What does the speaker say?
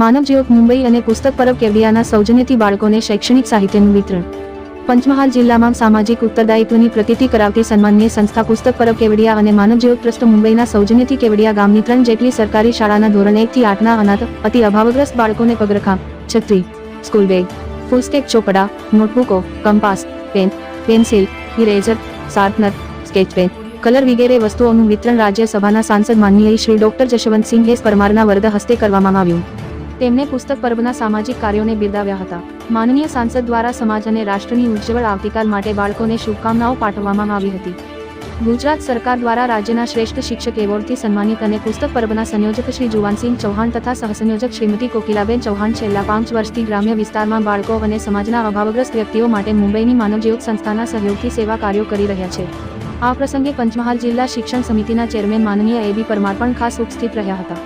માનવજ્યોત મુંબઈ અને પુસ્તક પરબ કેવડિયાના સૌજન્યથી બાળકોને શૈક્ષણિક સાહિત્યનું વિતરણ. પંચમહાલ જિલ્લામાં સામાજિક ઉત્તરદાયિત્વની પ્રતીતિ કરાવતી સન્માનીય સંસ્થા પુસ્તક પરબ કેવડિયા અને માનવજ્યોત ટ્રસ્ટ મુંબઈના સૌજન્યથી કેવડિયા ગામની 3 જેટલી સરકારી શાળાના ધોરણ 1 થી 8ના અનાથ અતિ અભાવગ્રસ્ત બાળકોને પગરખાં, છત્રી, સ્કૂલ બેગ, ફૂલસ્કેપ ચોપડા, નોટબુકો, compass, pen, pencil, eraser, sharpener, sketch pen, colour વગેરે વસ્તુઓનું વિતરણ રાજ્યસભાના સાંસદ માનનીય શ્રી ડોક્ટર જશવંતસિંહ એસ પરમારના વરદ હસ્તે કરવામાં આવ્યું. તેમણે પુસ્તક પર્વના સામાજિક કાર્યોને બિરદાવ્યા હતા. માનનીય સાંસદ દ્વારા સમાજ અને રાષ્ટ્રની ઉજ્જવળ આવતીકાલ માટે બાળકોને શુભકામનાઓ પાઠવવામાં આવી હતી. ગુજરાત સરકાર દ્વારા રાજ્યના શ્રેષ્ઠ શિક્ષક એવોર્ડથી સન્માનિત અને પુસ્તક પર્વના સંયોજક શ્રી જુવાનસિંહ ચૌહાણ તથા સહસંયોજક શ્રીમતી કોકિલાબેન ચૌહાણ છેલ્લા 5 વર્ષથી ગ્રામ્ય વિસ્તારમાં બાળકો અને સમાજના અભાવગ્રસ્ત વ્યક્તિઓ માટે મુંબઈની માનવજ્યોત સંસ્થાના સહયોગથી સેવા કાર્યો કરી રહ્યા છે. આ પ્રસંગે પંચમહાલ જિલ્લા શિક્ષણ સમિતિના ચેરમેન માનનીય એબી પરમાર પણ ખાસ ઉપસ્થિત રહ્યા હતા.